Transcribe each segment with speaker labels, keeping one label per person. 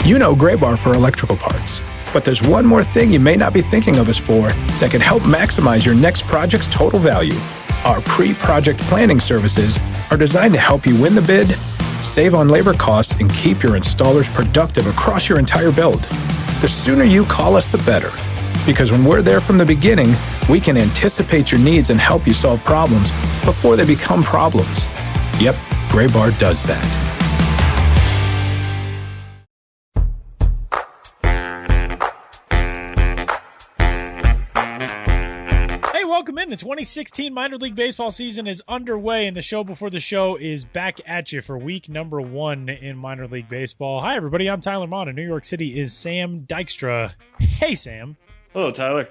Speaker 1: You know Gray Bar for electrical parts, but there's one more thing you may not be thinking of us for that can help maximize your next project's total value. Our pre-project planning services are designed to help you win the bid, save on labor costs, and keep your installers productive across your entire build. The sooner you call us, the better. Because when we're there from the beginning, we can anticipate your needs and help you solve problems before they become problems. Yep, Gray Bar does that.
Speaker 2: Hey, welcome in. The 2016 minor league baseball season is underway, and the show before the show is back at you for week number 1 in minor league baseball. Hi, everybody. I'm Tyler Mott. In New York City is Sam Dykstra. Hey, Sam.
Speaker 3: Hello, Tyler.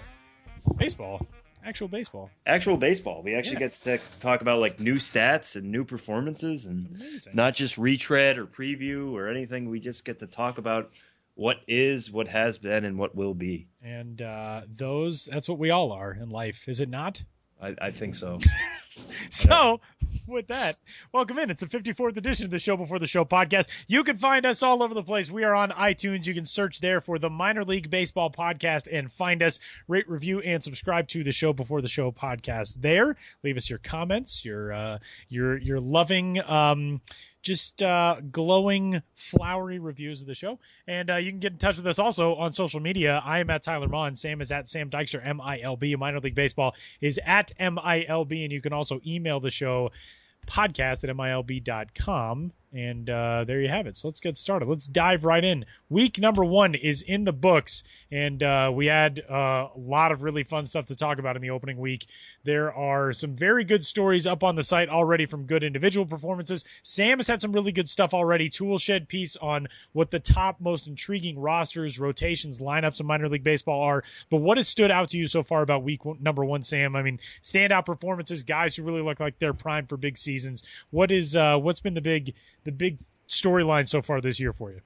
Speaker 2: Baseball. Actual baseball.
Speaker 3: Actual baseball. We actually get to talk about like new stats and new performances and not just retread or preview or anything. We just get to talk about what is, what has been, and what will be.
Speaker 2: And that's what we all are in life, is it not?
Speaker 3: I think so.
Speaker 2: So, with that, welcome in. It's the 54th edition of the Show Before the Show podcast. You can find us all over the place. We are on iTunes. You can search there for the Minor League Baseball podcast and find us, rate, review, and subscribe to the Show Before the Show podcast there. Leave us your comments, your loving, glowing, flowery reviews of the show. And you can get in touch with us also on social media. I am at Tyler Mon. Sam is at Sam Dykstra, MILB. Minor League Baseball is at MILB. And you can also email the show podcast at MILB.com. And there you have it. So let's get started. Let's dive right in. Week number 1 is in the books, and we had a lot of really fun stuff to talk about in the opening week. There are some very good stories up on the site already from good individual performances. Sam has had some really good stuff already. Tool shed piece on what the top most intriguing rosters, rotations, lineups in minor league baseball are. But what has stood out to you so far about week number 1, Sam? I mean, standout performances, guys who really look like they're primed for big seasons. What's been the big storyline so far this year for you?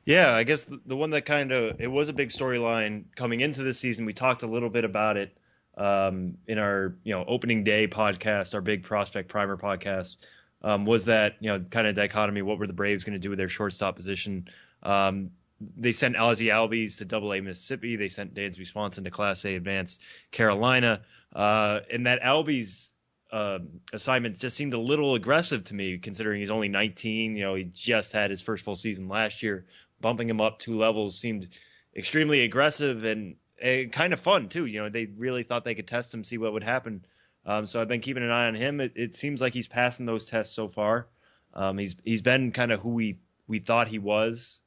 Speaker 3: Yeah, I guess the one that it was a big storyline coming into this season. We talked a little bit about it in our opening day podcast, our big prospect primer podcast. Was that kind of dichotomy? What were the Braves going to do with their shortstop position? They sent Ozzie Albies to Double-A Mississippi. They sent Dansby Swanson to Class A Advanced Carolina, and that Albies assignment just seemed a little aggressive to me, considering he's only 19. He just had his first full season last year. Bumping him up 2 levels seemed extremely aggressive and kind of fun too. They really thought they could test him, see what would happen. So I've been keeping an eye on him. It seems like he's passing those tests so far. He's been kind of who we thought he was,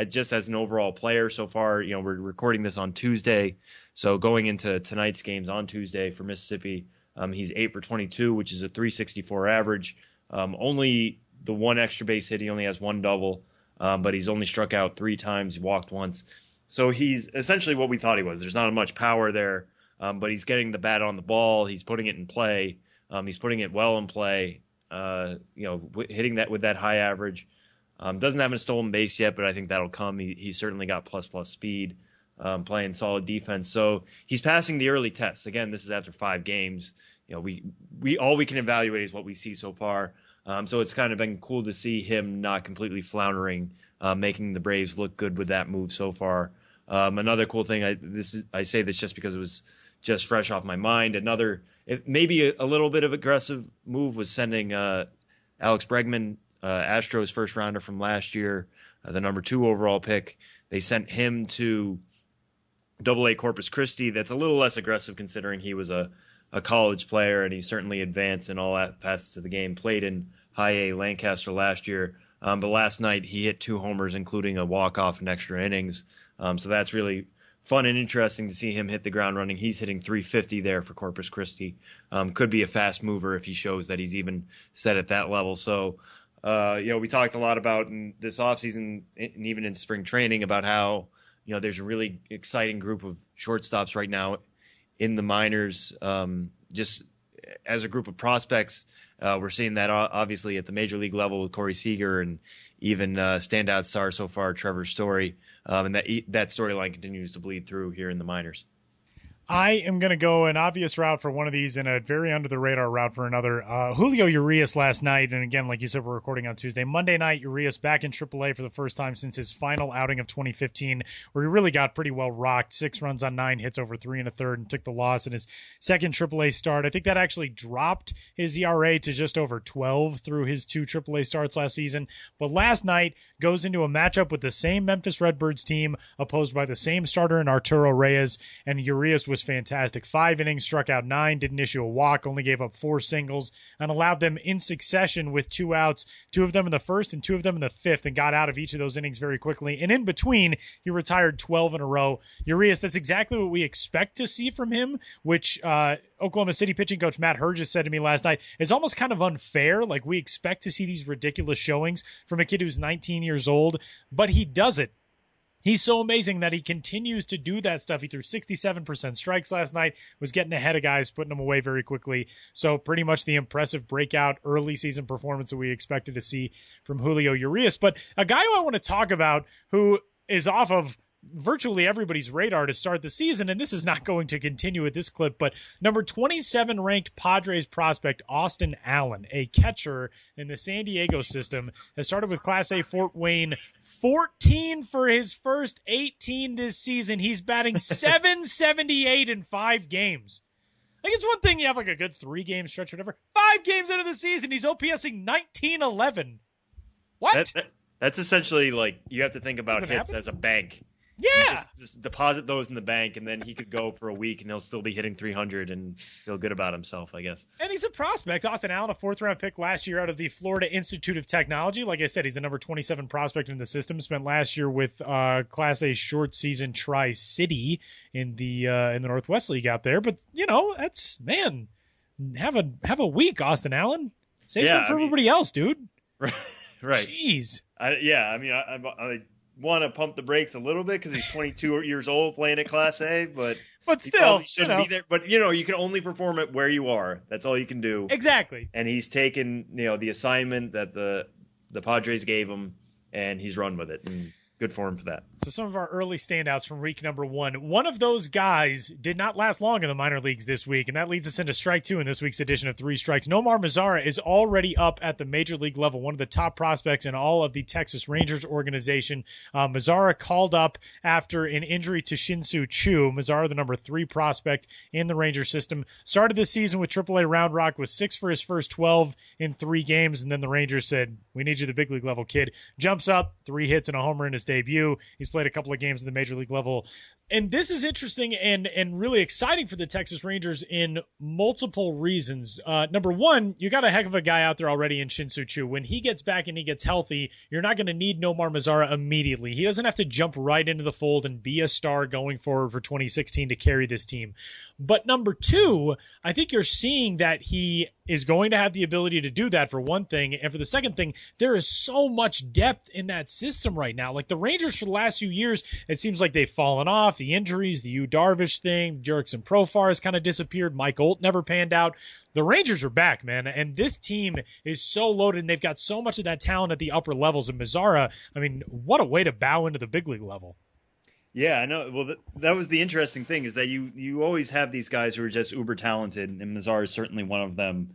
Speaker 3: just as an overall player so far. We're recording this on Tuesday, so going into tonight's games on Tuesday for Mississippi. He's 8 for 22, which is a 364 average. Only the 1 extra base hit. He only has 1 double, but he's only struck out 3 times. He walked once. So he's essentially what we thought he was. There's not much power there, but he's getting the bat on the ball. He's putting it in play. He's putting it well in play, hitting that with that high average. Doesn't have a stolen base yet, but I think that'll come. He's certainly got plus speed. Playing solid defense, so he's passing the early tests. Again, this is after 5 games. We all we can evaluate is what we see so far. So it's kind of been cool to see him not completely floundering, making the Braves look good with that move so far. Another cool thing, I say this just because it was just fresh off my mind. Maybe a little bit of aggressive move was sending Alex Bregman, Astros first rounder from last year, the number 2 overall pick. They sent him to Double-A Corpus Christi. That's a little less aggressive considering he was a college player, and he certainly advanced in all facets of the game. Played in High A Lancaster last year, but last night he hit 2 homers, including a walk-off and extra innings. So that's really fun and interesting to see him hit the ground running. He's hitting 350 there for Corpus Christi. Could be a fast mover if he shows that he's even set at that level. So, we talked a lot about in this offseason and even in spring training about how there's a really exciting group of shortstops right now in the minors. Just as a group of prospects, we're seeing that obviously at the major league level with Corey Seager and even standout star so far, Trevor Story. And that storyline continues to bleed through here in the minors.
Speaker 2: I am going to go an obvious route for one of these and a very under-the-radar route for another. Julio Urias last night, and again, like you said, we're recording on Tuesday. Monday night, Urias back in AAA for the first time since his final outing of 2015, where he really got pretty well rocked. 6 runs on 9 hits over 3 1/3 and took the loss in his second AAA start. I think that actually dropped his ERA to just over 12 through his 2 AAA starts last season. But last night goes into a matchup with the same Memphis Redbirds team, opposed by the same starter in Arturo Reyes, and Urias was fantastic. 5 innings, struck out 9, didn't issue a walk, only gave up 4 singles, and allowed them in succession with 2 outs, 2 of them in the first and 2 of them in the fifth, and got out of each of those innings very quickly. And in between, he retired 12 in a row. Urias, that's exactly what we expect to see from him, which Oklahoma City pitching coach Matt Herges said to me last night is almost kind of unfair. Like, we expect to see these ridiculous showings from a kid who's 19 years old, but he does it. He's so amazing that he continues to do that stuff. He threw 67% strikes last night, was getting ahead of guys, putting them away very quickly. So pretty much the impressive breakout early season performance that we expected to see from Julio Urias. But a guy who I want to talk about who is off of virtually everybody's radar to start the season, and this is not going to continue with this clip, but number 27 ranked Padres prospect Austin Allen, a catcher in the San Diego system, has started with Class A Fort Wayne, 14 for his first 18 this season. He's batting .778 in 5 games. Like, it's one thing you have like a good 3-game stretch or whatever. 5 games into the season, he's OPSing 1911. What?
Speaker 3: That's essentially like, you have to think about hits
Speaker 2: happen?
Speaker 3: as a bank.
Speaker 2: Yeah.
Speaker 3: Just deposit those in the bank, and then he could go for a week, and he'll still be hitting 300 and feel good about himself, I guess.
Speaker 2: And he's a prospect. Austin Allen, a 4th-round pick last year out of the Florida Institute of Technology. Like I said, he's the number 27 prospect in the system. Spent last year with Class A short season Tri-City in the Northwest League out there. But, you know, that's, man, have a week, Austin Allen. Save some for everybody else, dude.
Speaker 3: Right.
Speaker 2: Jeez.
Speaker 3: I want to pump the brakes a little bit because he's 22 years old playing at Class A, but
Speaker 2: still,
Speaker 3: he shouldn't be there. But you can only perform it where you are. That's all you can do.
Speaker 2: Exactly.
Speaker 3: And he's taken the assignment that the Padres gave him, and he's run with it. And good for him for that.
Speaker 2: So some of our early standouts from week number 1. One of those guys did not last long in the minor leagues this week, and that leads us into strike 2 in this week's edition of 3 Strikes. Nomar Mazara is already up at the major league level, one of the top prospects in all of the Texas Rangers organization. Mazara called up after an injury to Shin-Soo Choo. Mazara, the number 3 prospect in the Ranger system, started this season with AAA Round Rock, was 6 for his first 12 in 3 games, and then the Rangers said, "We need you the big league level, kid." Jumps up, 3 hits and a homer in his debut. He's played a couple of games in the major league level. And this is interesting and really exciting for the Texas Rangers in multiple reasons. Number 1, you got a heck of a guy out there already in Shin-Soo Choo. When he gets back and he gets healthy, you're not going to need Nomar Mazara immediately. He doesn't have to jump right into the fold and be a star going forward for 2016 to carry this team. But number 2, I think you're seeing that he is going to have the ability to do that, for one thing. And for the second thing, there is so much depth in that system right now. Like, the Rangers for the last few years, it seems like they've fallen off. The injuries, the Yu Darvish thing, Jurickson Profar has kind of disappeared. Mike Olt never panned out. The Rangers are back, man, and this team is so loaded, and they've got so much of that talent at the upper levels. And Mazara, I mean, what a way to bow into the big league level.
Speaker 3: Yeah, I know. Well, that was the interesting thing, is that you always have these guys who are just uber talented, and Mazara is certainly one of them.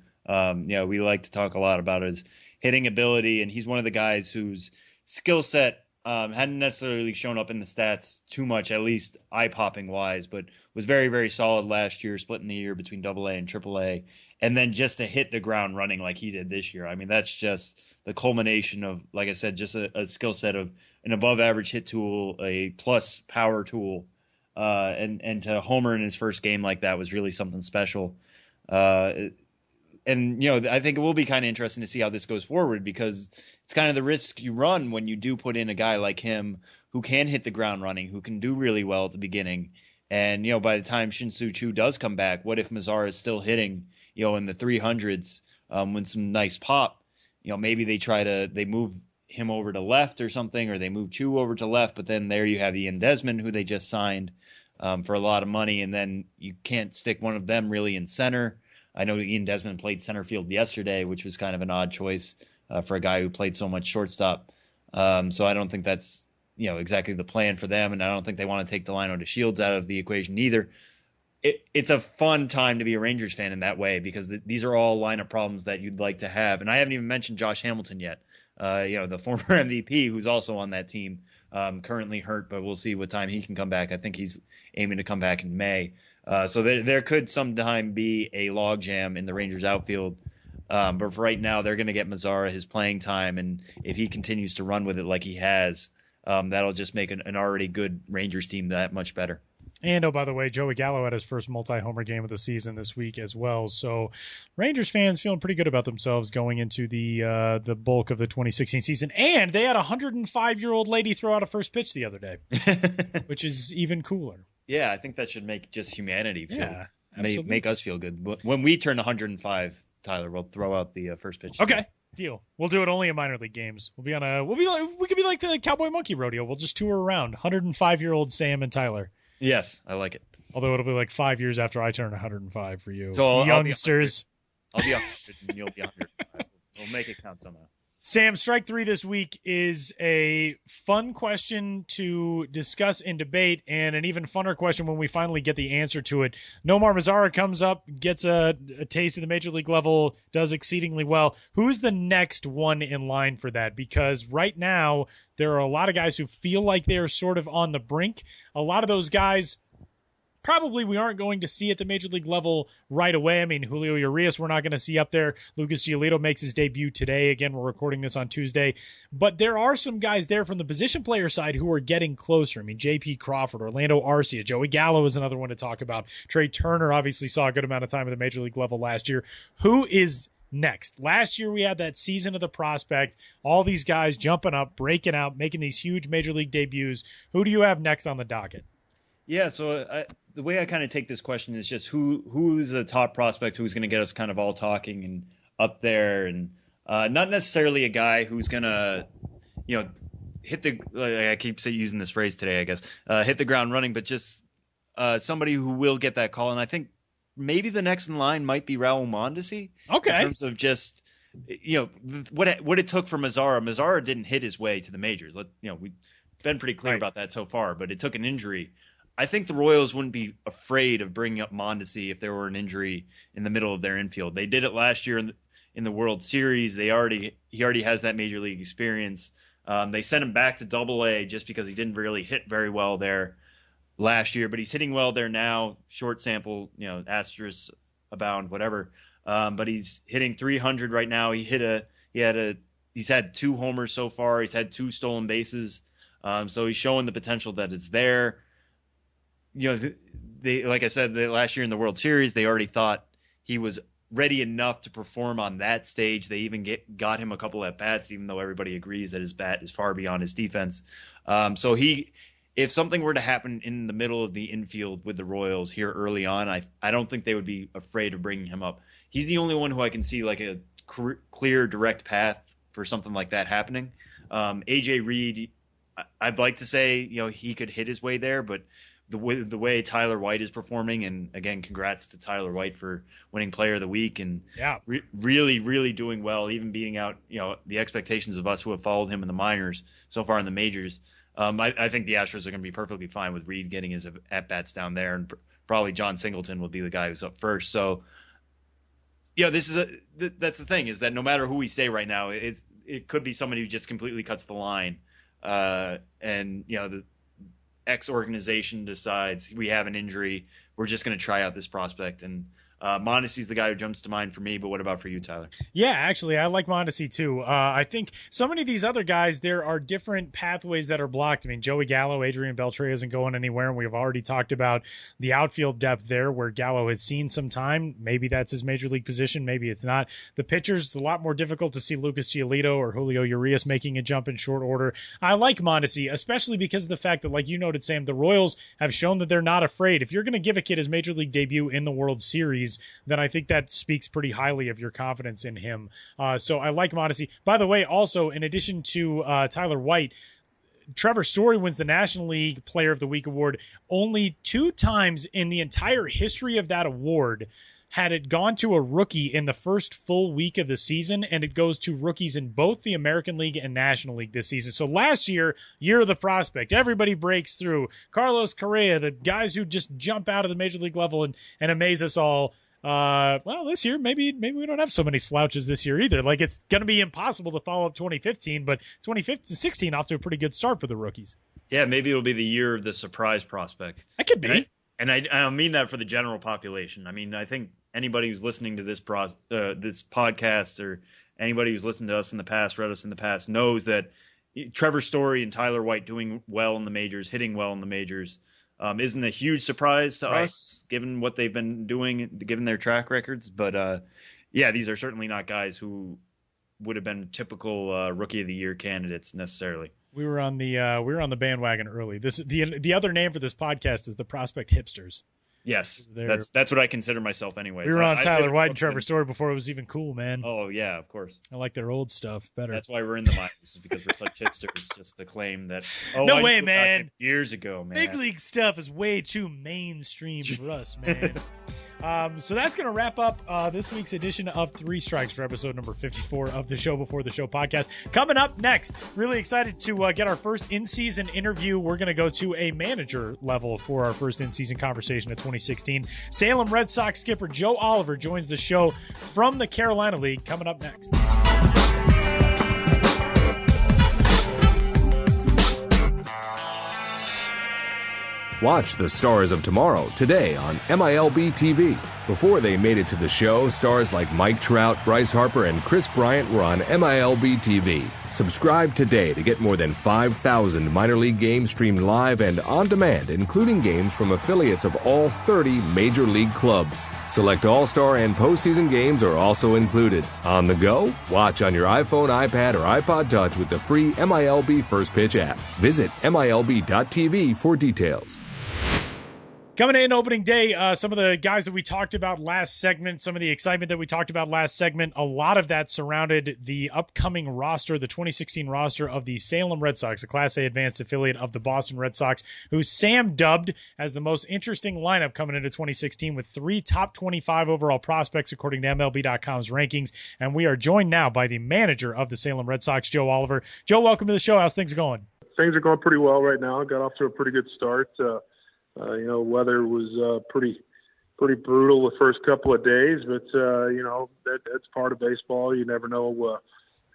Speaker 3: We like to talk a lot about his hitting ability, and he's one of the guys whose skill set hadn't necessarily shown up in the stats too much, at least eye-popping wise, but was very, very solid last year, splitting the year between AA and AAA, and then just to hit the ground running like he did this year. I mean, that's just the culmination of, like I said, just a skill set of an above-average hit tool, a plus power tool, and to homer in his first game like that was really something special. And, I think it will be kind of interesting to see how this goes forward, because it's kind of the risk you run when you do put in a guy like him who can hit the ground running, who can do really well at the beginning. And, by the time Shin-Soo Choo does come back, what if Mazara is still hitting, in the 300s with some nice pop? Maybe they move him over to left or something, or they move Choo over to left, but then there you have Ian Desmond, who they just signed for a lot of money, and then you can't stick one of them really in center. I know Ian Desmond played center field yesterday, which was kind of an odd choice for a guy who played so much shortstop. So I don't think that's exactly the plan for them, and I don't think they want to take Delino DeShields out of the equation either. it's a fun time to be a Rangers fan in that way, because these are all lineup problems that you'd like to have. And I haven't even mentioned Josh Hamilton yet, the former MVP, who's also on that team, currently hurt, but we'll see what time he can come back. I think he's aiming to come back in May. So there could sometime be a logjam in the Rangers outfield. But for right now, they're going to get Mazara his playing time, and if he continues to run with it like he has, that'll just make an already good Rangers team that much better.
Speaker 2: And, oh, by the way, Joey Gallo had his first multi-homer game of the season this week as well. So Rangers fans feeling pretty good about themselves going into the bulk of the 2016 season. And they had a 105-year-old lady throw out a first pitch the other day, which is even cooler.
Speaker 3: Yeah, I think that should make just humanity feel, make us feel good. When we turn 105, Tyler, we'll throw out the first pitch.
Speaker 2: Okay. Deal. We'll do it only in minor league games. We could be like the Cowboy Monkey Rodeo. We'll just tour around. 105-year-old Sam and Tyler.
Speaker 3: Yes, I like it.
Speaker 2: Although it'll be like 5 years after I turn 105 for you.
Speaker 3: So
Speaker 2: youngsters.
Speaker 3: I'll be 100 and you'll be 105. We'll make it count somehow.
Speaker 2: Sam, strike three this week is a fun question to discuss and debate, and an even funner question when we finally get the answer to it. Nomar Mazara comes up, gets a taste of the major league level, does exceedingly well. Who's the next one in line for that? Because right now, there are a lot of guys who feel like they're sort of on the brink. A lot of those guys probably we aren't going to see at the major league level right away. I mean, Julio Urias, we're not going to see up there. Lucas Giolito makes his debut today. Again, we're recording this on Tuesday. But there are some guys there from the position player side who are getting closer. I mean, J.P. Crawford, Orlando Arcia, Joey Gallo is another one to talk about. Trey Turner obviously saw a good amount of time at the major league level last year. Who is next? Last year we had that season of the prospect, all these guys jumping up, breaking out, making these huge major league debuts. Who do you have next on the docket?
Speaker 3: Yeah, so the way I kind of take this question is just who's a top prospect who's going to get us kind of all talking and up there, and not necessarily a guy who's going to, hit the, I keep using this phrase today, I guess, hit the ground running, but just somebody who will get that call. And I think maybe the next in line might be Raul Mondesi.
Speaker 2: Okay.
Speaker 3: In terms of just, what it took for Mazara. Mazara didn't hit his way to the majors. We've been pretty clear about that so far, but it took an injury. I think the Royals wouldn't be afraid of bringing up Mondesi if there were an injury in the middle of their infield. They did it last year in the World Series. He already has that major league experience. They sent him back to Double-A just because he didn't really hit very well there last year, but he's hitting well there now. Short sample, asterisks abound, whatever. But he's hitting 300 right now. He's had 2 homers so far. He's had 2 stolen bases. So he's showing the potential that is there. Like I said, last year in the World Series, they already thought he was ready enough to perform on that stage. They even got him a couple at bats, even though everybody agrees that his bat is far beyond his defense. So if something were to happen in the middle of the infield with the Royals here early on, I don't think they would be afraid of bringing him up. He's the only one who I can see like a clear, direct path for something like that happening. AJ Reed, I'd like to say he could hit his way there, but the way Tyler White is performing, and again, congrats to Tyler White for winning Player of the Week and really, really doing well, even beating out the expectations of us who have followed him in the minors so far in the majors. I think the Astros are going to be perfectly fine with Reed getting his at-bats down there, and probably John Singleton will be the guy who's up first. So, that's the thing, is that no matter who we say right now, it could be somebody who just completely cuts the line, and the X organization decides we have an injury, we're just going to try out this prospect. And Mondesi's the guy who jumps to mind for me, but what about for you, Tyler?
Speaker 2: Yeah, actually, I like Mondesi too. I think so many of these other guys, there are different pathways that are blocked. I mean, Joey Gallo, Adrian Beltre isn't going anywhere, and we've already talked about the outfield depth there where Gallo has seen some time. Maybe that's his major league position, maybe it's not. The pitchers, a lot more difficult to see Lucas Giolito or Julio Urias making a jump in short order. I like Mondesi, especially because of the fact that, like you noted, Sam, the Royals have shown that they're not afraid. If you're going to give a kid his major league debut in the World Series, then I think that speaks pretty highly of your confidence in him. So I like Mondesi. By the way, also, in addition to Tyler White, Trevor Story wins the National League Player of the Week award. Only 2 times in the entire history of that award had it gone to a rookie in the first full week of the season, and it goes to rookies in both the American League and National League this season. So last year of the prospect, everybody breaks through. Carlos Correa, the guys who just jump out of the major league level and amaze us all. Well, this year, maybe we don't have so many slouches this year either. Like, it's going to be impossible to follow up 2015, but 2016 off to a pretty good start for the rookies.
Speaker 3: Yeah, maybe it'll be the year of the surprise prospect.
Speaker 2: That could be.
Speaker 3: And I don't mean that for the general population. I mean, I think anybody who's listening to this podcast, or anybody who's listened to us in the past, read us in the past, knows that Trevor Story and Tyler White doing well in the majors, hitting well in the majors, isn't a huge surprise to us, given what they've been doing, given their track records. But yeah, these are certainly not guys who would have been typical Rookie of the Year candidates necessarily.
Speaker 2: We were on the bandwagon early. The other name for this podcast is the Prospect Hipsters.
Speaker 3: Yes, that's what I consider myself anyway.
Speaker 2: We were on Tyler White and Trevor Story before it was even cool, man.
Speaker 3: Oh yeah, of course.
Speaker 2: I like their old stuff better.
Speaker 3: That's why we're in the minors, is because we're such hipsters. Just to claim that. Oh,
Speaker 2: no way, man!
Speaker 3: Years ago, man.
Speaker 2: Big league stuff is way too mainstream for us, man. So that's going to wrap up this week's edition of Three Strikes for episode number 54 of the Show Before the Show podcast. Coming up next, really excited to get our first in-season interview. We're going to go to a manager level for our first in-season conversation of 2016. Salem Red Sox skipper Joe Oliver joins the show from the Carolina League. Coming up next.
Speaker 4: Watch the Stars of Tomorrow today on MILB TV. Before they made it to the show, stars like Mike Trout, Bryce Harper, and Chris Bryant were on MILB TV. Subscribe today to get more than 5,000 minor league games streamed live and on demand, including games from affiliates of all 30 major league clubs. Select All-Star and postseason games are also included. On the go? Watch on your iPhone, iPad, or iPod Touch with the free MILB First Pitch app. Visit MILB.tv for details.
Speaker 2: Coming in opening day, some of the guys that we talked about last segment, some of the excitement that we talked about last segment, a lot of that surrounded the upcoming roster, the 2016 roster of the Salem Red Sox, a Class A advanced affiliate of the Boston Red Sox, who Sam dubbed as the most interesting lineup coming into 2016 with 3 top 25 overall prospects according to MLB.com's rankings. And we are joined now by the manager of the Salem Red Sox, Joe Oliver. Joe, welcome to the show. How's things going?
Speaker 5: Things are going pretty well right now. Got off to a pretty good start. Weather was pretty brutal the first couple of days, but that's part of baseball. You never know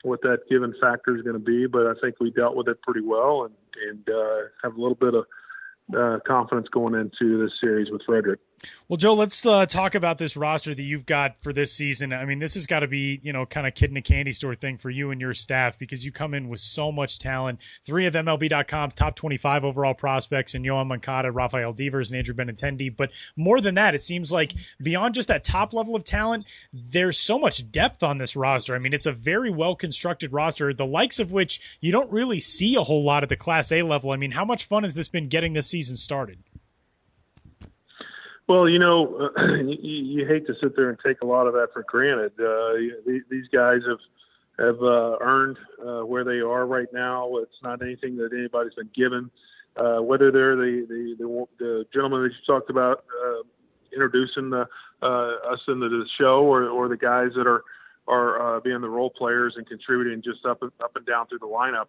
Speaker 5: what that given factor is going to be, but I think we dealt with it pretty well and have a little bit of confidence going into this series with Frederick.
Speaker 2: Well, Joe, let's talk about this roster that you've got for this season. I mean, this has got to be, kind of kid in a candy store thing for you and your staff, because you come in with so much talent. 3 of MLB.com's top 25 overall prospects in Yohan Moncada, Rafael Devers, and Andrew Benintendi. But more than that, it seems like beyond just that top level of talent, there's so much depth on this roster. I mean, it's a very well-constructed roster, the likes of which you don't really see a whole lot at the Class A level. I mean, how much fun has this been getting this season started?
Speaker 5: Well, you hate to sit there and take a lot of that for granted. These guys have earned where they are right now. It's not anything that anybody's been given. Whether they're the gentleman that you talked about introducing us into the show, or the guys that are being the role players and contributing just up and down through the lineup.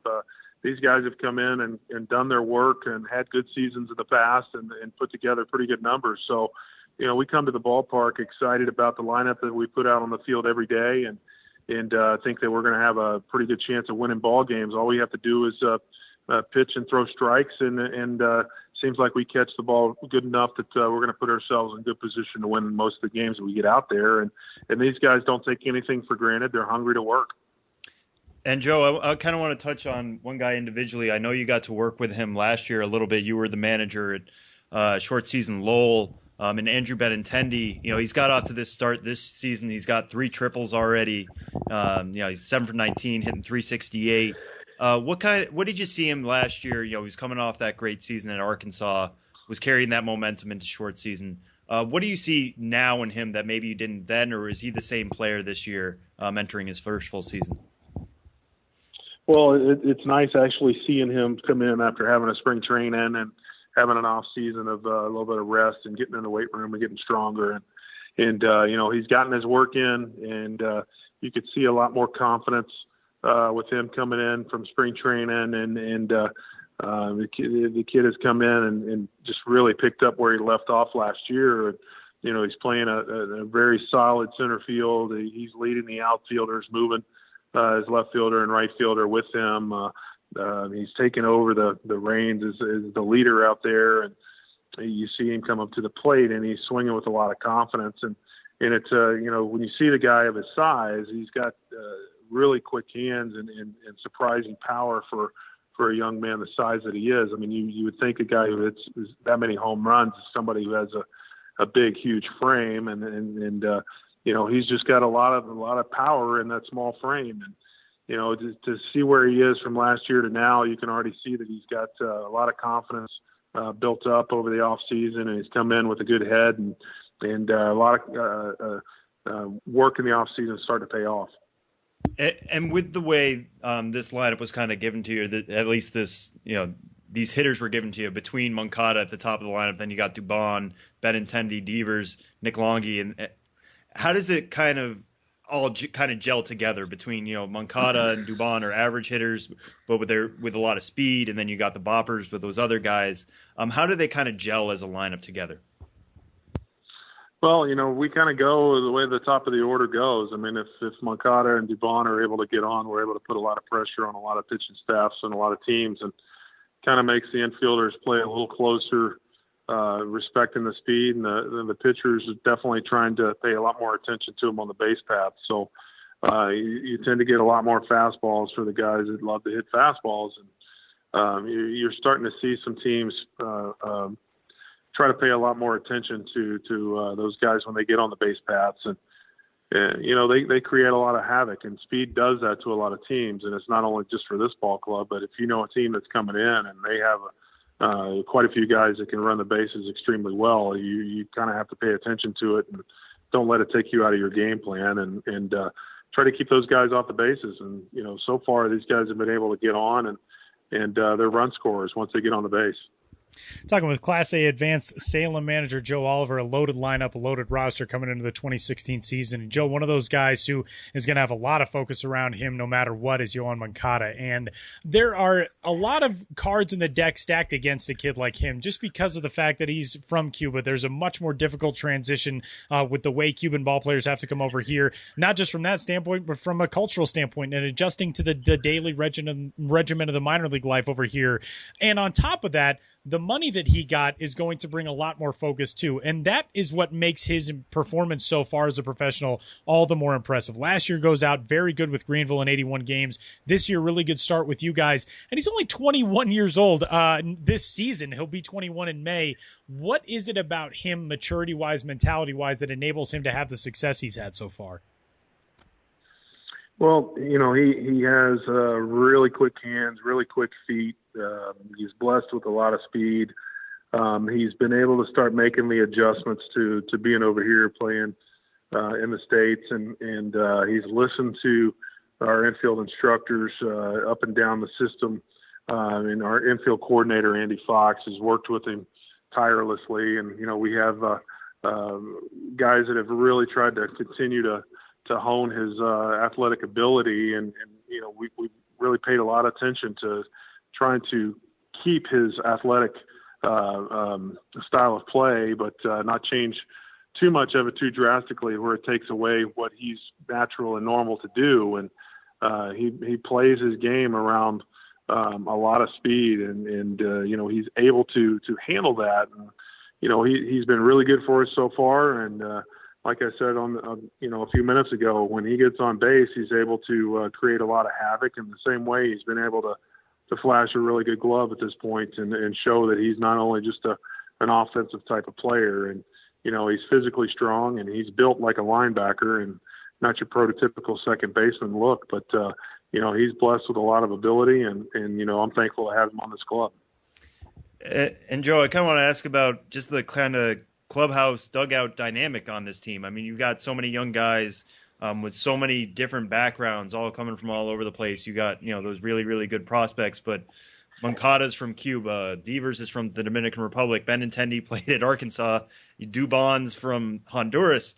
Speaker 5: These guys have come in and done their work and had good seasons in the past and put together pretty good numbers. So, we come to the ballpark excited about the lineup that we put out on the field every day and think that we're going to have a pretty good chance of winning ball games. All we have to do is pitch and throw strikes, and seems like we catch the ball good enough that we're going to put ourselves in good position to win most of the games that we get out there. And these guys don't take anything for granted. They're hungry to work.
Speaker 3: And Joe, I kind of want to touch on one guy individually. I know you got to work with him last year a little bit. You were the manager at short season Lowell, and Andrew Benintendi. He's got off to this start this season. He's got 3 triples already. He's 7 for 19, hitting 368. What did you see him last year? He was coming off that great season at Arkansas, was carrying that momentum into short season. What do you see now in him that maybe you didn't then, or is he the same player this year, entering his first full season?
Speaker 5: Well, it's nice actually seeing him come in after having a spring training and having an off season of a little bit of rest and getting in the weight room and getting stronger. And He's gotten his work in, and you could see a lot more confidence with him coming in from spring training, and the kid has come in and just really picked up where he left off last year. He's playing a very solid center field. He's leading the outfielders, moving his left fielder and right fielder with him. He's taken over the reins as the leader out there, and you see him come up to the plate, and he's swinging with a lot of confidence. And it's when you see the guy of his size, he's got really quick hands and surprising power for a young man the size that he is. I mean, you would think a guy who hits that many home runs is somebody who has a big, huge frame, and he's just got a lot of power in that small frame. And to see where he is from last year to now, you can already see that he's got a lot of confidence built up over the off season, and he's come in with a good head, and a lot of work in the off season starting to pay off.
Speaker 3: And with the way this lineup was kind of given to you, at least these hitters were given to you between Moncada at the top of the lineup, then you got Dubon, Benintendi, Devers, Nick Longy, and how does it kind of all kind of gel together between Moncada and Dubon are average hitters, but with a lot of speed, and then you got the boppers with those other guys. How do they kind of gel as a lineup together?
Speaker 5: Well, we kind of go the way the top of the order goes. I mean, if Moncada and Dubon are able to get on, we're able to put a lot of pressure on a lot of pitching staffs and a lot of teams, and kind of makes the infielders play a little closer, respecting the speed, and the pitchers are definitely trying to pay a lot more attention to them on the base path. So you tend to get a lot more fastballs for the guys that love to hit fastballs, and you're starting to see some teams try to pay a lot more attention to those guys when they get on the base paths, and they create a lot of havoc, and speed does that to a lot of teams. And it's not only just for this ball club, but if a team that's coming in and they have quite a few guys that can run the bases extremely well, you kind of have to pay attention to it and don't let it take you out of your game plan, and try to keep those guys off the bases. And so far these guys have been able to get on, and they're run scorers once they get on the base.
Speaker 2: Talking with Class A Advanced Salem manager Joe Oliver, a loaded lineup, a loaded roster coming into the 2016 season. And Joe, one of those guys who is going to have a lot of focus around him no matter what is Yohan Moncada. And there are a lot of cards in the deck stacked against a kid like him just because of the fact that he's from Cuba. There's a much more difficult transition with the way Cuban ball players have to come over here, not just from that standpoint, but from a cultural standpoint and adjusting to the daily regimen of the minor league life over here. And on top of that, the money that he got is going to bring a lot more focus too. And that is what makes his performance so far as a professional all the more impressive. Last year goes out very good with Greenville in 81 games. This year, really good start with you guys. And he's only 21 years old this season. He'll be 21 in May. What is it about him, maturity-wise, mentality-wise, that enables him to have the success he's had so far?
Speaker 5: Well, he has really quick hands, really quick feet. He's blessed with a lot of speed. He's been able to start making the adjustments to being over here playing in the States, and he's listened to our infield instructors up and down the system. And our infield coordinator, Andy Fox, has worked with him tirelessly. And, we have guys that have really tried to continue to hone his athletic ability. And we really paid a lot of attention to trying to keep his athletic style of play, but not change too much of it too drastically where it takes away what he's natural and normal to do. And he plays his game around a lot of speed, and he's able to handle that. And, he's been really good for us so far. And like I said a few minutes ago, when he gets on base, he's able to create a lot of havoc. In the same way, he's been able to flash a really good glove at this point and show that he's not only just an offensive type of player. And he's physically strong, and he's built like a linebacker and not your prototypical second baseman look. But he's blessed with a lot of ability, and I'm thankful to have him on this club.
Speaker 3: And Joe, I kind of want to ask about just the kind of clubhouse dugout dynamic on this team. I mean, you've got so many young guys with so many different backgrounds, all coming from all over the place. You got those really, really good prospects, but Moncada's from Cuba. Devers is from the Dominican Republic. Benintendi played at Arkansas. Dubon's from Honduras.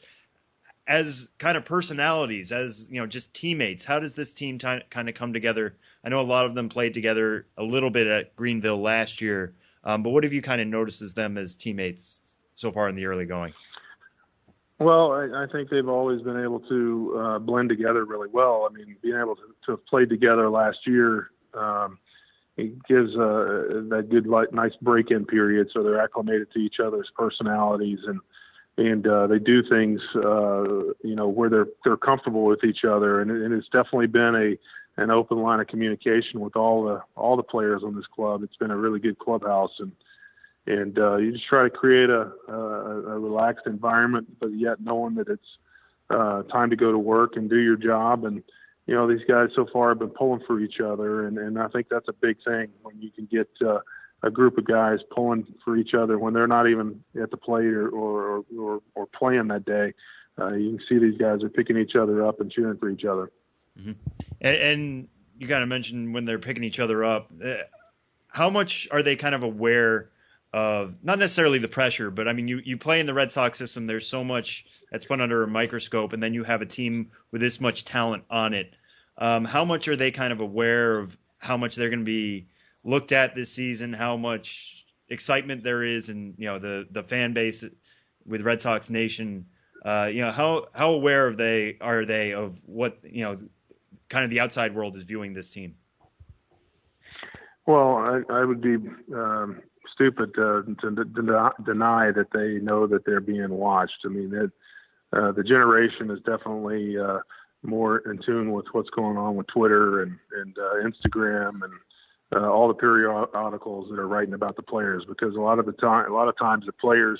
Speaker 3: As kind of personalities, as just teammates, how does this team kind of come together? I know a lot of them played together a little bit at Greenville last year, but what have you kind of noticed as them as teammates so far in the early going?
Speaker 5: Well, I think they've always been able to blend together really well. I mean, being able to have played together last year, it gives that good, nice break-in period, so they're acclimated to each other's personalities, and they do things, where they're comfortable with each other, and it's definitely been an open line of communication with all the players on this club. It's been a really good clubhouse, and you just try to create a relaxed environment, but yet knowing that it's time to go to work and do your job. And these guys so far have been pulling for each other, and I think that's a big thing when you can get a group of guys pulling for each other when they're not even at the plate or playing that day. You can see these guys are picking each other up and cheering for each other.
Speaker 3: Mm-hmm. And you kind of mentioned when they're picking each other up, how much are they kind of aware of, not necessarily the pressure, but I mean, you play in the Red Sox system, there's so much that's put under a microscope, and then you have a team with this much talent on it. How much are they kind of aware of how much they're going to be looked at this season, how much excitement there is, and the fan base with Red Sox Nation, how aware are they of what kind of the outside world is viewing this team?
Speaker 5: Well, I would be stupid to deny that they know that they're being watched. I mean, the generation is definitely more in tune with what's going on with Twitter and Instagram and all the periodicals that are writing about the players, because a lot of times the players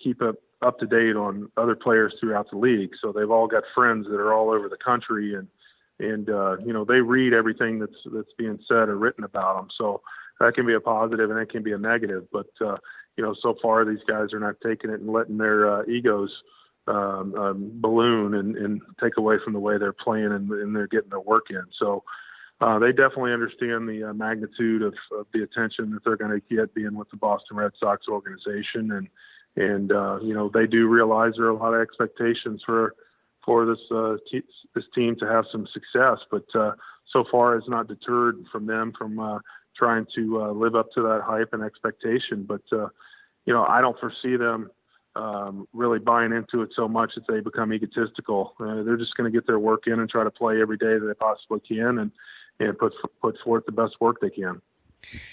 Speaker 5: keep up to date on other players throughout the league. So they've all got friends that are all over the country, and they read everything that's being said or written about them. So that can be a positive and it can be a negative. But so far these guys are not taking it and letting their egos balloon and take away from the way they're playing and they're getting their work in. So they definitely understand the magnitude of the attention that they're going to get being with the Boston Red Sox organization, and they do realize there are a lot of expectations for this team to have some success. But so far, it's not deterred from them from trying to live up to that hype and expectation. But I don't foresee them really buying into it so much that they become egotistical. They're just going to get their work in and try to play every day that they possibly can, and put forth the best work they can.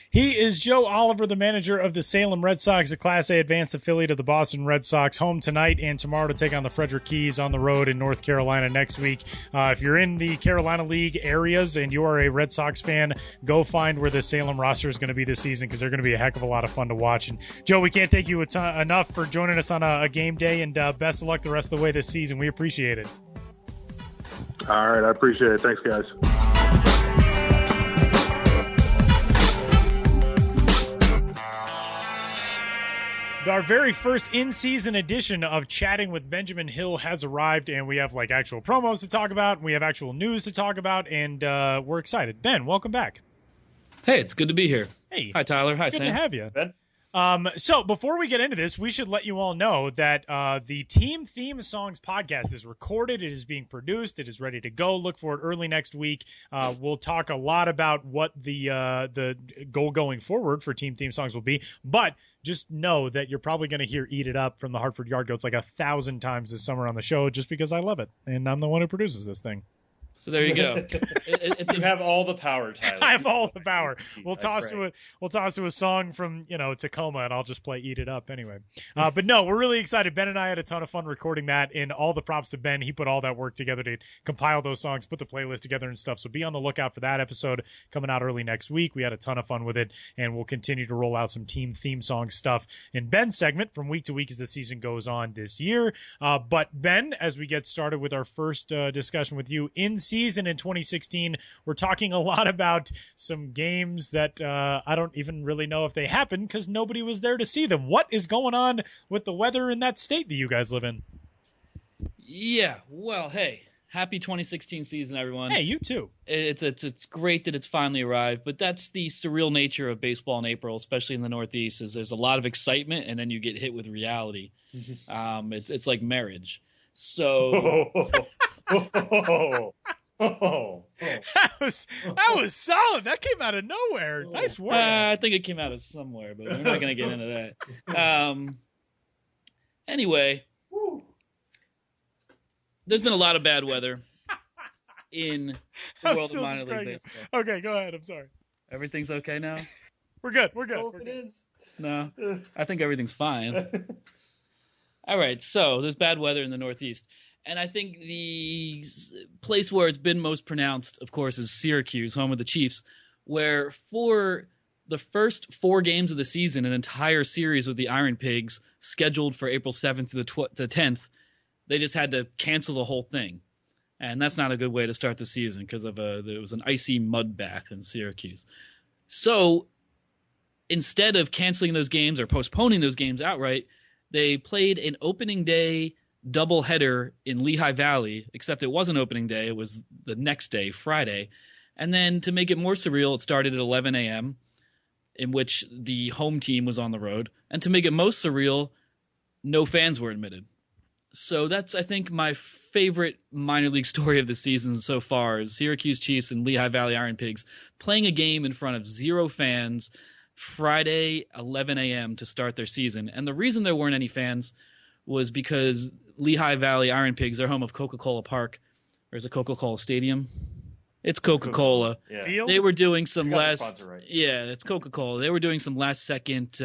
Speaker 2: He is Joe Oliver, the manager of the Salem Red Sox, a Class A advanced affiliate of the Boston Red Sox, home tonight and tomorrow to take on the Frederick Keys on the road in North Carolina next week. If you're in the Carolina League areas and you are a Red Sox fan, go find where the Salem roster is going to be this season, because they're going to be a heck of a lot of fun to watch. And Joe, we can't thank you enough for joining us on a game day, and best of luck the rest of the way this season. We appreciate it.
Speaker 5: All right, I appreciate it. Thanks, guys.
Speaker 2: Our very first in-season edition of Chatting with Benjamin Hill has arrived, and we have actual promos to talk about, and we have actual news to talk about, and we're excited. Ben, welcome back.
Speaker 6: Hey, it's good to be here.
Speaker 2: Hey.
Speaker 6: Hi, Tyler. Hi,
Speaker 2: Good
Speaker 6: Sam.
Speaker 2: to have you.
Speaker 3: Ben?
Speaker 2: So before we get into this, we should let you all know that the Team Theme Songs podcast is recorded. It is being produced. It is ready to go. Look for it early next week. We'll talk a lot about what the goal going forward for Team Theme Songs will be. But just know that you're probably going to hear Eat It Up from the Hartford Yard Goats 1,000 times this summer on the show, just because I love it. And I'm the one who produces this thing.
Speaker 6: So there you go.
Speaker 3: You have all the power, Tyler.
Speaker 2: I have all the power. We'll
Speaker 3: That's
Speaker 2: toss to a song from Tacoma, and I'll just play "Eat It Up" anyway. But no, we're really excited. Ben and I had a ton of fun recording that, and all the props to Ben. He put all that work together to compile those songs, put the playlist together and stuff. So be on the lookout for that episode coming out early next week. We had a ton of fun with it, and we'll continue to roll out some team theme song stuff in Ben's segment from week to week as the season goes on this year. But Ben, as we get started with our first discussion with you in season in 2016, we're talking a lot about some games that I don't even really know if they happened because nobody was there to see them. What is going on with the weather in that state that you guys live in?
Speaker 6: Yeah, well, hey, Happy 2016 season, everyone.
Speaker 2: Hey, you too.
Speaker 6: It's great that it's finally arrived, but that's the surreal nature of baseball in April, especially in the Northeast, is there's a lot of excitement and then you get hit with reality. It's like marriage. So
Speaker 2: That was solid. That came out of nowhere. Nice work.
Speaker 6: I think it came out of somewhere, but we're not going to get into that. Anyway, there's been a lot of bad weather in the world of minor league baseball.
Speaker 2: Okay, go ahead. I'm sorry.
Speaker 6: Everything's okay now?
Speaker 2: We're good. We're good.
Speaker 3: Oh, it is.
Speaker 6: No, I think everything's fine. All right, so there's bad weather in the Northeast. And I think the place where it's been most pronounced, of course, is Syracuse, home of the Chiefs, where for the first 4 games of the season, an entire series with the Iron Pigs scheduled for April 7th to the 10th, they just had to cancel the whole thing. And that's not a good way to start the season because there was an icy mud bath in Syracuse. So instead of canceling those games or postponing those games outright, they played an opening day doubleheader in Lehigh Valley, except it wasn't opening day. It was the next day, Friday. And then to make it more surreal, it started at 11 a.m., in which the home team was on the road. And to make it most surreal, no fans were admitted. So that's, I think, my favorite minor league story of the season so far is Syracuse Chiefs and Lehigh Valley Iron Pigs playing a game in front of 0 fans Friday, 11 a.m. to start their season. And the reason there weren't any fans was because Lehigh Valley Iron Pigs, they're home of Coca-Cola Park. Or is it Coca-Cola Stadium? It's Coca-Cola.
Speaker 3: Yeah.
Speaker 6: They were doing some
Speaker 3: Right.
Speaker 6: Yeah, it's Coca-Cola. They were doing some last-second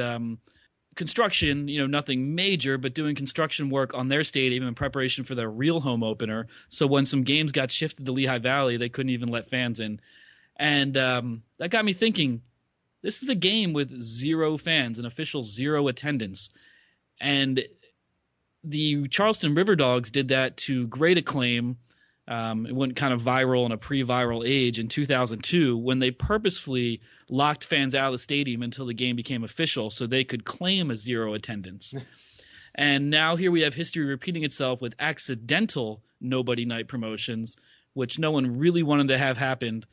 Speaker 6: construction, nothing major, but doing construction work on their stadium in preparation for their real home opener. So when some games got shifted to Lehigh Valley, they couldn't even let fans in. And that got me thinking, this is a game with 0 fans, an official 0 attendance. And the Charleston River Dogs did that to great acclaim. It went kind of viral in a pre-viral age in 2002 when they purposefully locked fans out of the stadium until the game became official so they could claim a 0 attendance. And now here we have history repeating itself with accidental nobody night promotions, which no one really wanted to have happened,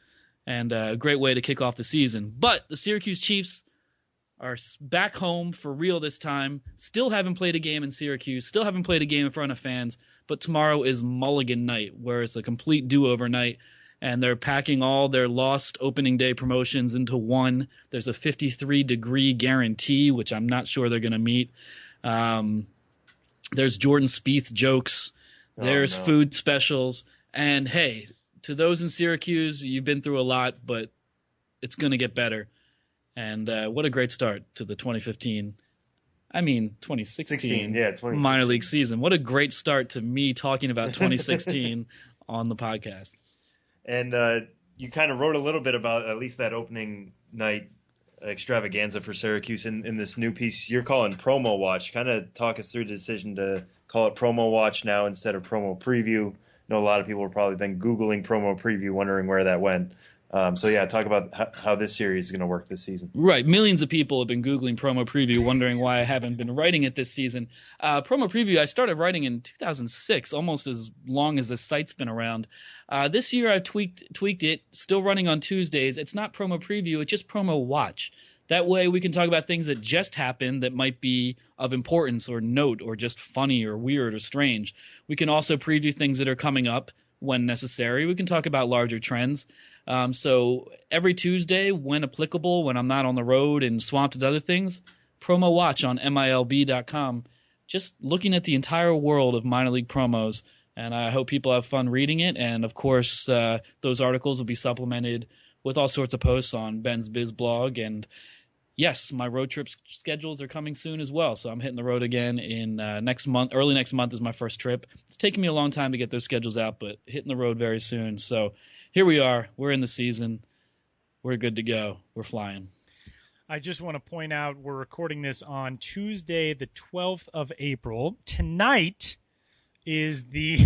Speaker 6: and a great way to kick off the season. But the Syracuse Chiefs are back home for real this time, still haven't played a game in Syracuse, still haven't played a game in front of fans, but tomorrow is Mulligan night, where it's a complete do-over night, and they're packing all their lost opening day promotions into one. There's a 53-degree guarantee, which I'm not sure they're going to meet. There's Jordan Spieth jokes. There's food specials. And, hey, to those in Syracuse, you've been through a lot, but it's going to get better. And what a great start to the 2016 minor league season. What a great start to me talking about 2016 on the podcast.
Speaker 3: And you kind of wrote a little bit about at least that opening night extravaganza for Syracuse in this new piece you're calling Promo Watch. Kind of talk us through the decision to call it Promo Watch now instead of Promo Preview. I know a lot of people have probably been Googling Promo Preview, wondering where that went. Talk about how this series is going to work this season.
Speaker 6: Right. Millions of people have been Googling Promo Preview, wondering why I haven't been writing it this season. Promo Preview, I started writing in 2006, almost as long as the site's been around. This year I've tweaked it, still running on Tuesdays. It's not Promo Preview, it's just Promo Watch. That way we can talk about things that just happened that might be of importance or note or just funny or weird or strange. We can also preview things that are coming up when necessary. We can talk about larger trends. So every Tuesday, when applicable, when I'm not on the road and swamped with other things, Promo Watch on MILB.com, just looking at the entire world of minor league promos. And I hope people have fun reading it. And, of course, those articles will be supplemented with all sorts of posts on Ben's Biz blog. And, yes, my road trip schedules are coming soon as well. So I'm hitting the road again in next month. Early next month is my first trip. It's taking me a long time to get those schedules out, but hitting the road very soon. So here we are. We're in the season. We're good to go. We're flying.
Speaker 2: I just want to point out we're recording this on Tuesday, the 12th of April. Tonight is the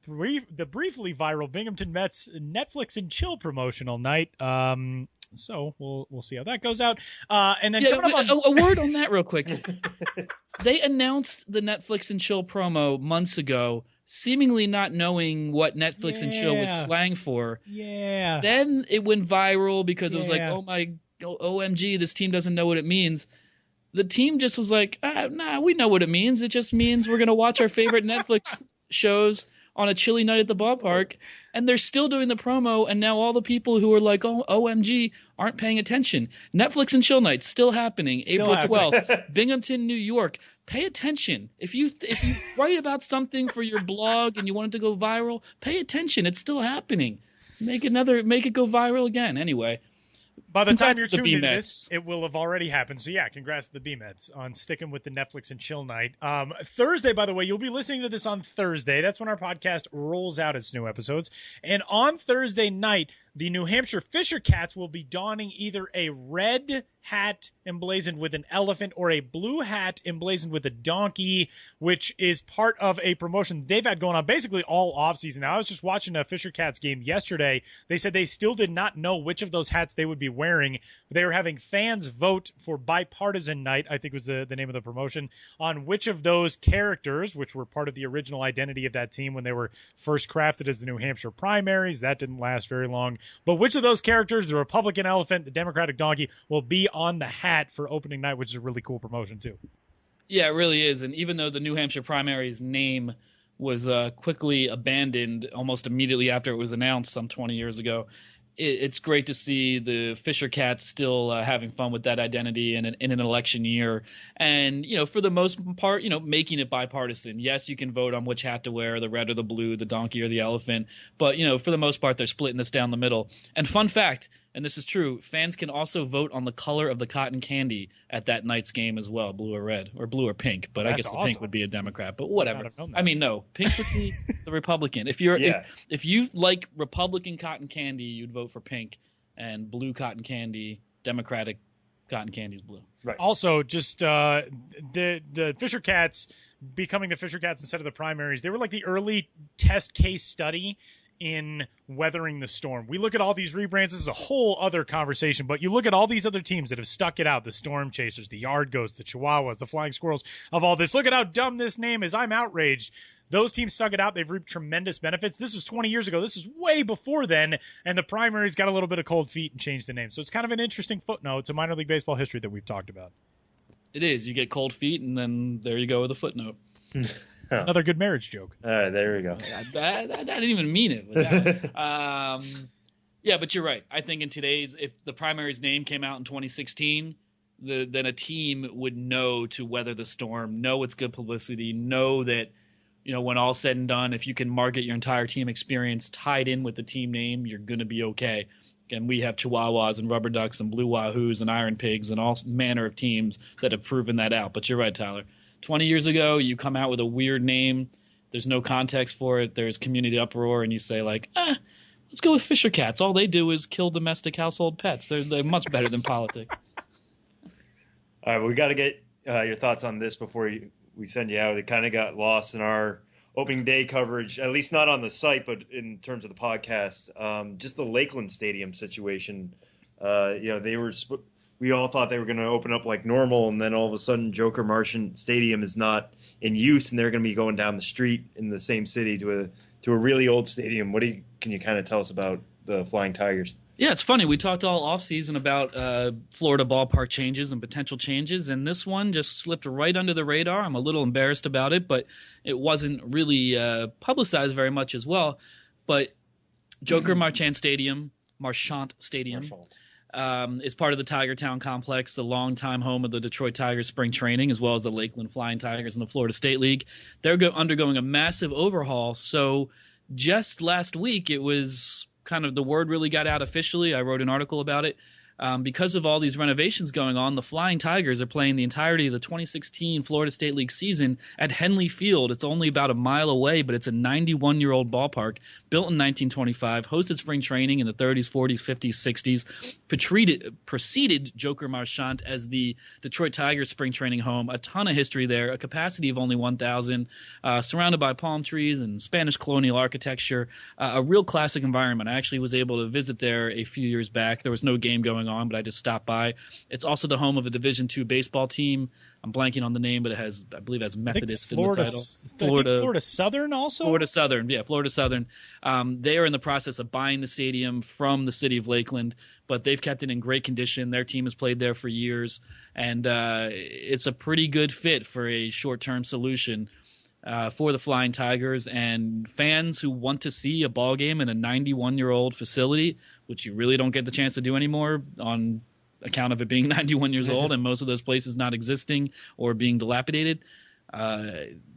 Speaker 2: briefly viral Binghamton Mets Netflix and chill promotional night. So we'll see how that goes out. And then coming up
Speaker 6: a word on that real quick. They announced the Netflix and chill promo months ago, seemingly not knowing what Netflix and chill was slang for.
Speaker 2: Yeah.
Speaker 6: Then it went viral because it was like, OMG, this team doesn't know what it means. The team just was like, nah, we know what it means. It just means we're going to watch our favorite Netflix shows on a chilly night at the ballpark. And they're still doing the promo, and now all the people who are like, oh, OMG, aren't paying attention. Netflix and chill nights still happening, April 12th, Binghamton, New York. Pay attention. If you write about something for your blog and you want it to go viral, pay attention. It's still happening. Make it go viral again. Anyway.
Speaker 2: By the time you're tuning into this, it will have already happened. So, yeah, congrats to the B-Mets on sticking with the Netflix and chill night. Thursday, by the way, you'll be listening to this on Thursday. That's when our podcast rolls out its new episodes. And on Thursday night, the New Hampshire Fisher Cats will be donning either a red hat emblazoned with an elephant or a blue hat emblazoned with a donkey, which is part of a promotion they've had going on basically all offseason. Now, I was just watching a Fisher Cats game yesterday. They said they still did not know which of those hats they would be wearing. They were having fans vote for Bipartisan Night, I think was the name of the promotion, on which of those characters, which were part of the original identity of that team when they were first crafted as the New Hampshire primaries. That didn't last very long. But which of those characters, the Republican elephant, the Democratic donkey, will be on the hat for opening night, which is a really cool promotion, too.
Speaker 6: Yeah, it really is. And even though the New Hampshire primaries name was quickly abandoned almost immediately after it was announced some 20 years ago, it's great to see the Fisher Cats still having fun with that identity in an election year. And, for the most part, making it bipartisan. Yes, you can vote on which hat to wear, the red or the blue, the donkey or the elephant. But, for the most part, they're splitting this down the middle. And fun fact, and this is true, fans can also vote on the color of the cotton candy at that night's game as well, blue or red, or blue or pink. But I guess the pink would be a Democrat, but whatever. I mean, no, pink would be the Republican. If you like Republican cotton candy, you'd vote for pink, and blue cotton candy, Democratic cotton candy is blue.
Speaker 2: Right. Also, just the Fisher Cats becoming the Fisher Cats instead of the primaries, they were like the early test case study in weathering the storm. We look at all these rebrands. This is a whole other conversation, but you look at all these other teams that have stuck it out, the Storm Chasers, the Yard Goats, the Chihuahuas, the Flying Squirrels of all this. Look at how dumb this name is. I'm outraged. Those teams stuck it out. They've reaped tremendous benefits. This was 20 years ago. This is way before then, and the primaries got a little bit of cold feet and changed the name. So it's kind of an interesting footnote to minor league baseball history that we've talked about.
Speaker 6: It is. You get cold feet, and then there you go with a footnote.
Speaker 2: Another good marriage joke.
Speaker 3: All right, there we go.
Speaker 6: I didn't even mean it. Yeah, but you're right. I think in today's, if the primary's name came out in 2016, then a team would know to weather the storm, know it's good publicity, know that, when all's said and done, if you can market your entire team experience tied in with the team name, you're going to be okay. Again, we have Chihuahuas and Rubber Ducks and Blue Wahoos and Iron Pigs and all manner of teams that have proven that out. But you're right, Tyler. 20 years ago, you come out with a weird name. There's no context for it. There's community uproar, and you say, let's go with Fisher Cats. All they do is kill domestic household pets. They're much better than politics.
Speaker 3: All right, well, we got to get your thoughts on this before we send you out. It kind of got lost in our opening day coverage, at least not on the site, but in terms of the podcast. Just the Lakeland Stadium situation. We all thought they were going to open up like normal, and then all of a sudden Joker Marchant Stadium is not in use, and they're going to be going down the street in the same city to a really old stadium. Can you kind of tell us about the Flying Tigers?
Speaker 6: Yeah, it's funny. We talked all offseason about Florida ballpark changes and potential changes, and this one just slipped right under the radar. I'm a little embarrassed about it, but it wasn't really publicized very much as well. But Joker Marchant Stadium is part of the Tiger Town complex, the longtime home of the Detroit Tigers spring training, as well as the Lakeland Flying Tigers in the Florida State League. They're undergoing a massive overhaul. So just last week, it was kind of the word really got out officially. I wrote an article about it. Because of all these renovations going on, the Flying Tigers are playing the entirety of the 2016 Florida State League season at Henley Field. It's only about a mile away, but it's a 91-year-old ballpark built in 1925, hosted spring training in the 30s, 40s, 50s, 60s, preceded Joker Marchant as the Detroit Tigers spring training home. A ton of history there, a capacity of only 1,000, surrounded by palm trees and Spanish colonial architecture, a real classic environment. I actually was able to visit there a few years back. There was no game going going on, but I just stopped by. It's also the home of a Division II baseball team. I'm blanking on the name, but I believe it has Methodist in the title.
Speaker 2: Florida Southern also?
Speaker 6: Florida Southern. They are in the process of buying the stadium from the city of Lakeland, but they've kept it in great condition. Their team has played there for years, and it's a pretty good fit for a short-term solution for the Flying Tigers, and fans who want to see a ball game in a 91-year-old facility, which you really don't get the chance to do anymore on account of it being 91 years old and most of those places not existing or being dilapidated.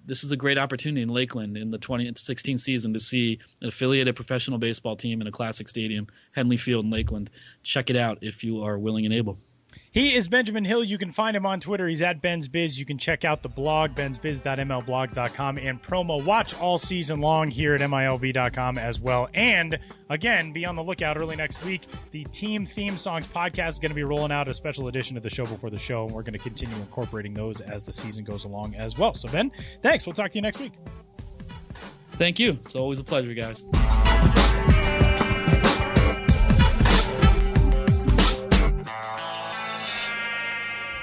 Speaker 6: This is a great opportunity in Lakeland in the 2016 season to see an affiliated professional baseball team in a classic stadium, Henley Field in Lakeland. Check it out if you are willing and able.
Speaker 2: He is Benjamin Hill. You can find him on Twitter. He's at Ben's Biz. You can check out the blog, bensbiz.mlblogs.com, and promo watch all season long here at MILB.com as well. And, again, be on the lookout early next week. The Team Theme Songs podcast is going to be rolling out a special edition of the show before the show, and we're going to continue incorporating those as the season goes along as well. So, Ben, thanks. We'll talk to you next week.
Speaker 6: Thank you. It's always a pleasure, guys.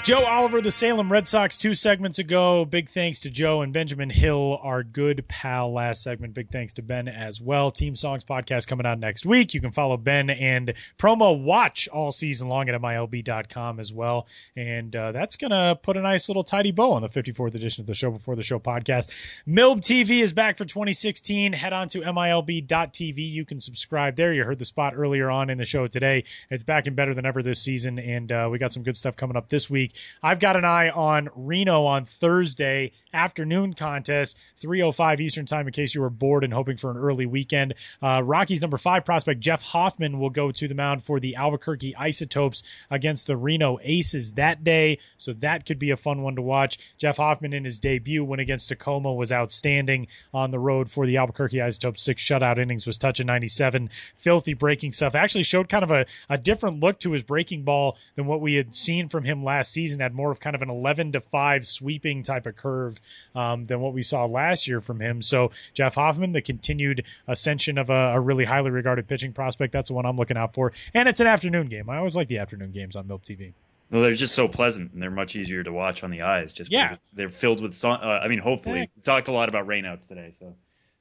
Speaker 2: Joe Oliver, the Salem Red Sox, 2 segments ago. Big thanks to Joe and Benjamin Hill, our good pal last segment. Big thanks to Ben as well. Team Songs podcast coming out next week. You can follow Ben and promo watch all season long at MILB.com as well. And that's going to put a nice little tidy bow on the 54th edition of the Show Before the Show podcast. MILB TV is back for 2016. Head on to MILB.tv. You can subscribe there. You heard the spot earlier on in the show today. It's back and better than ever this season. And we got some good stuff coming up this week. I've got an eye on Reno on Thursday afternoon contest, 3:05 Eastern time in case you were bored and hoping for an early weekend. Rockies number 5 prospect Jeff Hoffman will go to the mound for the Albuquerque Isotopes against the Reno Aces that day, so that could be a fun one to watch. Jeff Hoffman in his debut win against Tacoma was outstanding on the road for the Albuquerque Isotopes. 6 shutout innings, was touching 97. Filthy breaking stuff. Actually showed kind of a different look to his breaking ball than what we had seen from him last season. Had more of kind of an 11-5 sweeping type of curve than what we saw last year from him. So Jeff Hoffman, the continued ascension of a really highly regarded pitching prospect, that's the one I'm looking out for. And it's an afternoon game. I always like the afternoon games on MILB TV.
Speaker 3: Well, they're just so pleasant, and they're much easier to watch on the eyes. Just because they're filled with sun. Hopefully. We talked a lot about rainouts today, so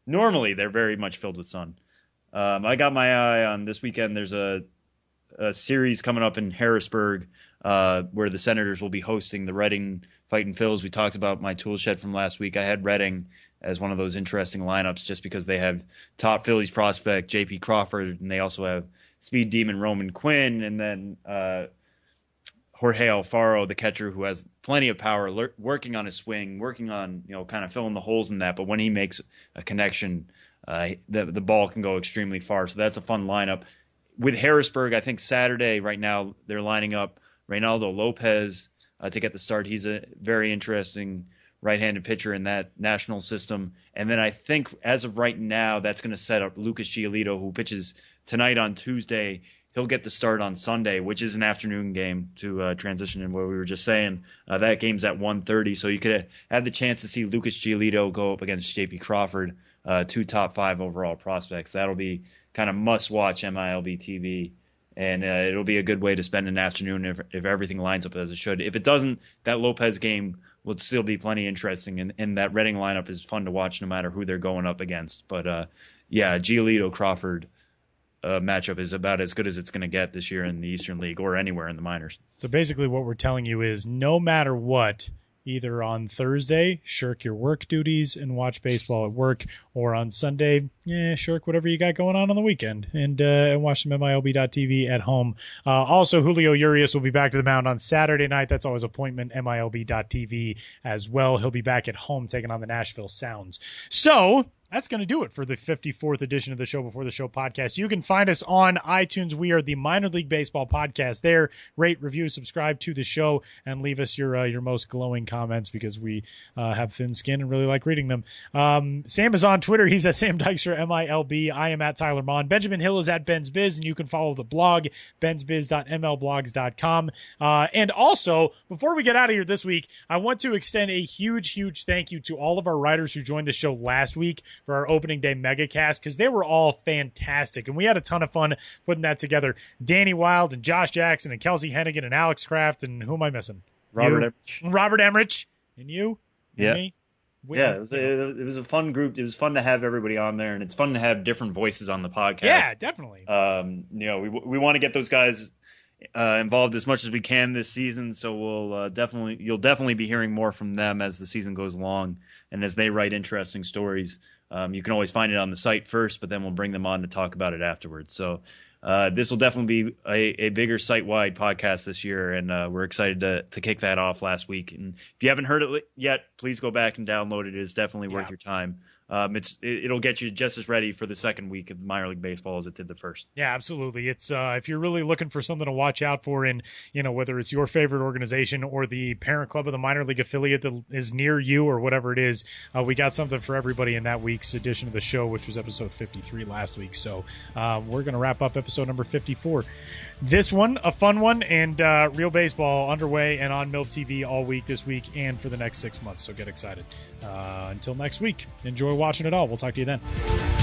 Speaker 3: normally they're very much filled with sun. I got my eye on this weekend. There's a series coming up in Harrisburg where the Senators will be hosting the Reading Fightin' Phils. We talked about my tool shed from last week. I had Reading as one of those interesting lineups just because they have top Phillies prospect J.P. Crawford, and they also have speed demon Roman Quinn, and then Jorge Alfaro, the catcher, who has plenty of power, working on his swing, working on kind of filling the holes in that. But when he makes a connection, the ball can go extremely far. So that's a fun lineup. With Harrisburg, I think Saturday right now they're lining up Reynaldo Lopez to get the start. He's a very interesting right-handed pitcher in that national system. And then I think as of right now, that's going to set up Lucas Giolito, who pitches tonight on Tuesday. He'll get the start on Sunday, which is an afternoon game to transition in what we were just saying. That game's at 1:30, so you could have the chance to see Lucas Giolito go up against J.P. Crawford, 2 top 5 overall prospects. That'll be kind of must-watch MILB TV. And it'll be a good way to spend an afternoon if everything lines up as it should. If it doesn't, that Lopez game will still be plenty interesting. And that Reading lineup is fun to watch no matter who they're going up against. But, Giolito-Crawford matchup is about as good as it's going to get this year in the Eastern League or anywhere in the minors.
Speaker 2: So basically what we're telling you is no matter what, either on Thursday, shirk your work duties and watch baseball at work, or on Sunday, shirk whatever you got going on the weekend and watch some MILB.TV at home. Also, Julio Urias will be back to the mound on Saturday night. That's always appointment, MILB.TV as well. He'll be back at home taking on the Nashville Sounds. So that's going to do it for the 54th edition of the Show Before the Show podcast. You can find us on iTunes. We are the Minor League Baseball podcast there. Rate, review, subscribe to the show, and leave us your most glowing comments because we have thin skin and really like reading them. Sam is on Twitter. He's at Sam Dykstra, MILB. I am at Tyler Mon. Benjamin Hill is at Ben's Biz, and you can follow the blog, bensbiz.mlblogs.com. And also, before we get out of here this week, I want to extend a huge, huge thank you to all of our writers who joined the show last week for our opening day megacast because they were all fantastic. And we had a ton of fun putting that together. Danny Wild and Josh Jackson and Kelsey Hennigan and Alex Kraft. And who am I missing?
Speaker 3: Robert
Speaker 2: Emmerich. And you? And
Speaker 3: yeah.
Speaker 2: me?
Speaker 3: Yeah, it was a fun group. It was fun to have everybody on there, and it's fun to have different voices on the podcast.
Speaker 2: Yeah, definitely.
Speaker 3: We want to get those guys involved as much as we can this season. So you'll definitely be hearing more from them as the season goes along, and as they write interesting stories. You can always find it on the site first, but then we'll bring them on to talk about it afterwards. So this will definitely be a bigger site-wide podcast this year, and we're excited to kick that off last week. And if you haven't heard it yet, please go back and download it. It is definitely worth your time. It'll get you just as ready for the second week of minor league baseball as it did the first.
Speaker 2: Yeah, absolutely. It's if you're really looking for something to watch out for in, whether it's your favorite organization or the parent club of the minor league affiliate that is near you or whatever it is, we got something for everybody in that week's edition of the show, which was episode 53 last week. So we're going to wrap up episode number 54. This one, a fun one, and real baseball underway and on MILB TV all week this week and for the next 6 months. So get excited. Until next week, enjoy watching it all. We'll talk to you then.